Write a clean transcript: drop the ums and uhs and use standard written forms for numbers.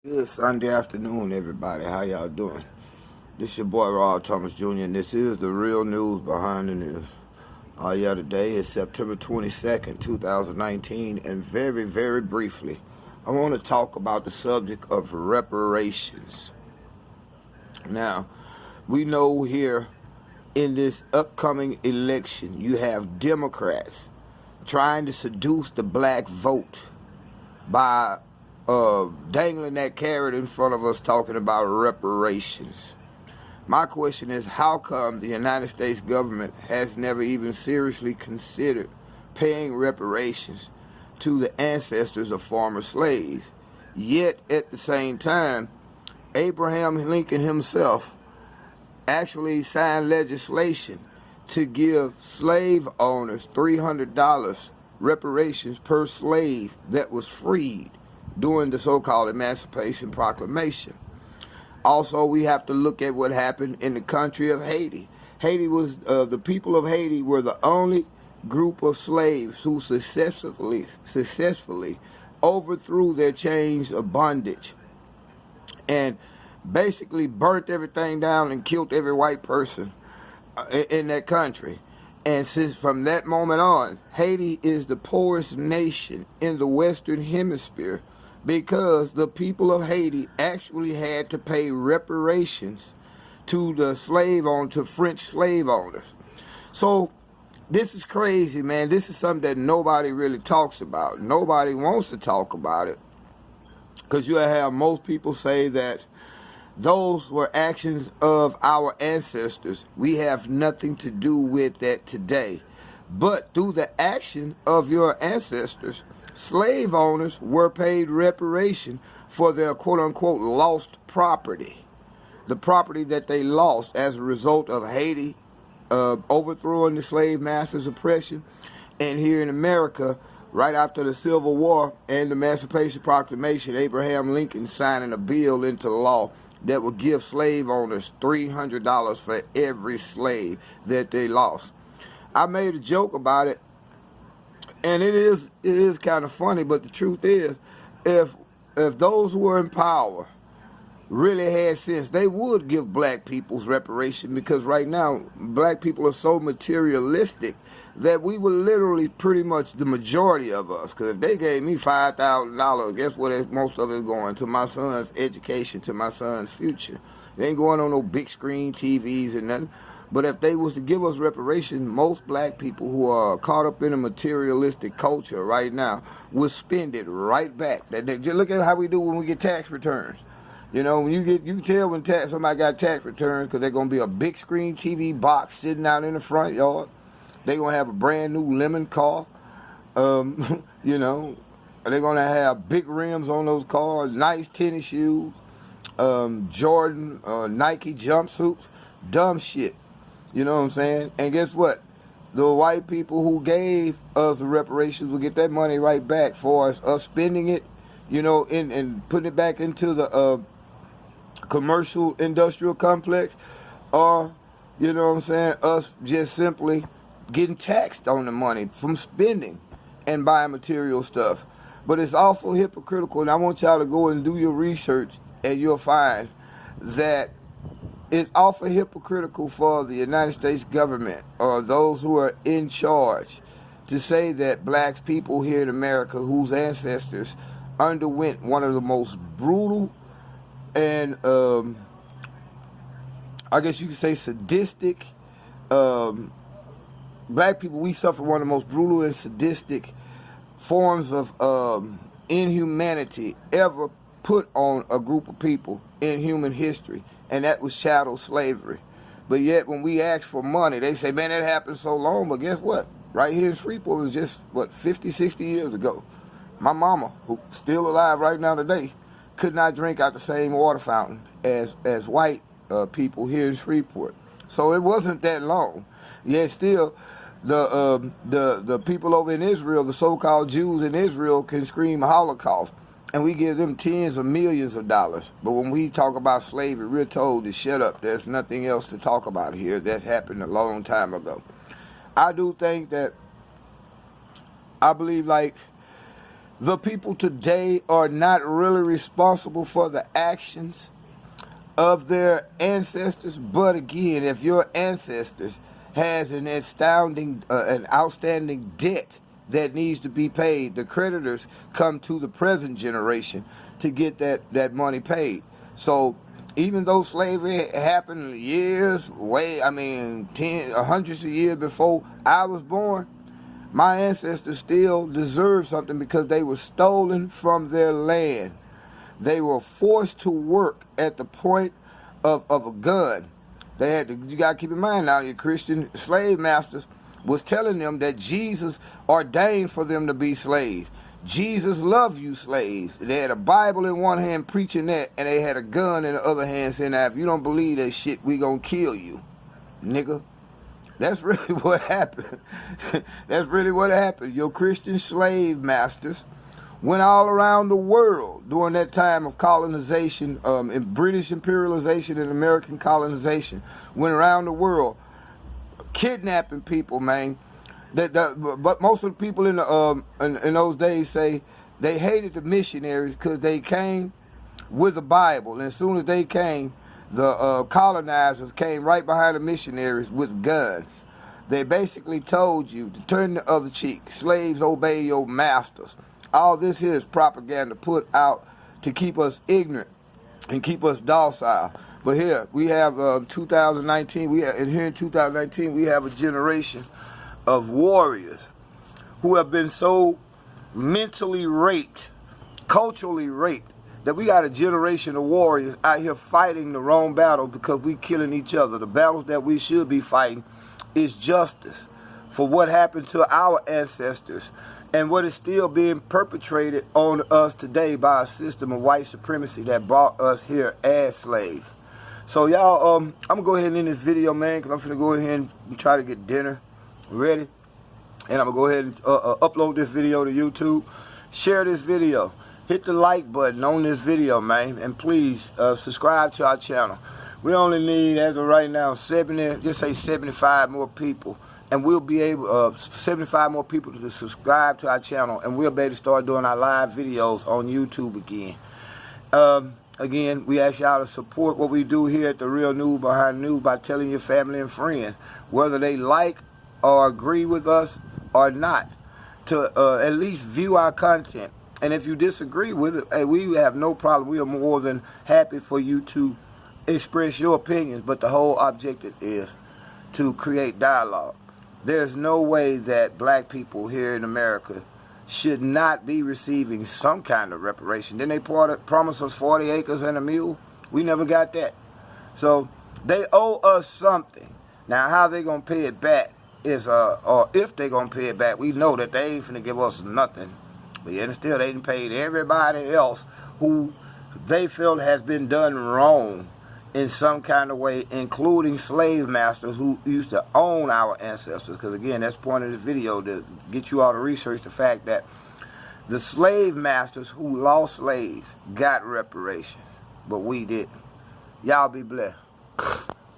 Good Sunday afternoon, everybody. How y'all doing? This is your boy Rod Thomas Jr. and this is the real news behind the news. Today is September 22nd, 2019, and very, very briefly, I want to talk about the subject of reparations. Now, we know here in this upcoming election, you have Democrats trying to seduce the black vote by dangling that carrot in front of us talking about reparations. My question is, how come the United States government has never even seriously considered paying reparations to the ancestors of former slaves? Yet, at the same time, Abraham Lincoln himself actually signed legislation to give slave owners $300 reparations per slave that was freed during the so-called Emancipation Proclamation. Also, we have to look at what happened in the country of Haiti. The people of Haiti were the only group of slaves who successfully overthrew their chains of bondage and basically burnt everything down and killed every white person in that country. And since from that moment on, Haiti is the poorest nation in the Western Hemisphere because the people of Haiti actually had to pay reparations to to French slave owners. So this is crazy, man. This is something that nobody really talks about. Nobody wants to talk about it because you have most people say that those were actions of our ancestors. We have nothing to do with that today. But through the action of your ancestors, slave owners were paid reparation for their quote-unquote lost property. The property that they lost as a result of Haiti overthrowing the slave masters' oppression. And here in America, right after the Civil War and the Emancipation Proclamation, Abraham Lincoln signing a bill into law that would give slave owners $300 for every slave that they lost. I made a joke about it, and it is kind of funny, but the truth is, if those who were in power really had sense, they would give black people's reparation, because right now black people are so materialistic that we were literally pretty much the majority of us. Because if they gave me $5,000, guess what? Most of it is going to my son's education, to my son's future. It ain't going on no big screen TVs and nothing. But if they was to give us reparations, most black people who are caught up in a materialistic culture right now will spend it right back. Just look at how we do when we get tax returns. You know, when you can tell when somebody got tax returns, because they're going to be a big screen TV box sitting out in the front yard. They're going to have a brand new lemon car. You know, they're going to have big rims on those cars, nice tennis shoes, Jordan, Nike jumpsuits, dumb shit. You know what I'm saying? And guess what? The white people who gave us the reparations will get that money right back for us spending it, you know, and putting it back into the commercial industrial complex, or, you know what I'm saying, us just simply getting taxed on the money from spending and buying material stuff. But it's awful hypocritical, and I want y'all to go and do your research, and you'll find that it's awful hypocritical for the United States government or those who are in charge to say that black people here in America whose ancestors underwent one of the most brutal and I guess you could say sadistic, black people, we suffer one of the most brutal and sadistic forms of inhumanity ever put on a group of people in human history, and that was chattel slavery. But yet when we ask for money, they say, man, that happened so long. But guess what? Right here in Shreveport, it was just, 50, 60 years ago. My mama, who's still alive right now today, could not drink out the same water fountain as white people here in Shreveport. So it wasn't that long. Yet still, the people over in Israel, the so-called Jews in Israel, can scream Holocaust, and we give them tens of millions of dollars. But when we talk about slavery, we're told to shut up. There's nothing else to talk about here. That happened a long time ago. I do think that, I believe, like, The people today are not really responsible for the actions of their ancestors, but again, if your ancestors has an outstanding debt that needs to be paid, the creditors come to the present generation to get that money paid. So even though slavery happened hundreds of years before I was born, my ancestors still deserve something because they were stolen from their land. They were forced to work at the point of a gun. You got to keep in mind now, your Christian slave masters was telling them that Jesus ordained for them to be slaves. Jesus loved you slaves. They had a Bible in one hand preaching that, and they had a gun in the other hand saying, if you don't believe that shit, we gonna kill you, nigga. That's really what happened. That's really what happened. Your Christian slave masters went all around the world during that time of colonization, in British imperialization and American colonization. Went around the world kidnapping people, man. But most of the people in those days say they hated the missionaries because they came with the Bible, and as soon as they came, the colonizers came right behind the missionaries with guns. They basically told you to turn the other cheek. Slaves, obey your masters. All this here is propaganda put out to keep us ignorant and keep us docile. But here we have 2019. Here in 2019 we have a generation of warriors who have been so mentally raped, culturally raped, that we got a generation of warriors out here fighting the wrong battle because we killing each other. The battles that we should be fighting is justice for what happened to our ancestors and what is still being perpetrated on us today by a system of white supremacy that brought us here as slaves. So y'all, I'm gonna go ahead and end this video, man, because I'm finna go ahead and try to get dinner ready, and I'm gonna go ahead and upload this video to YouTube. Share this video. Hit the like button on this video, man, and please subscribe to our channel. We only need, as of right now, 75 more people, and we'll be able 75 more people to subscribe to our channel, and we'll be able to start doing our live videos on YouTube again. Again, we ask y'all to support what we do here at The Real News Behind News by telling your family and friends, whether they like or agree with us or not, to at least view our content. And if you disagree with it, hey, we have no problem. We are more than happy for you to express your opinions, but the whole objective is to create dialogue. There's no way that black people here in America should not be receiving some kind of reparation. Then they promised us 40 acres and a mule. We never got that. So they owe us something. Now, how they going to pay it back is, or if they going to pay it back, we know that they ain't finna give us nothing. But yet still, they done paid everybody else who they feel has been done wrong in some kind of way, including slave masters who used to own our ancestors. Because again, that's the point of this video, to get you all to research the fact that the slave masters who lost slaves got reparations, but we didn't. Y'all be blessed.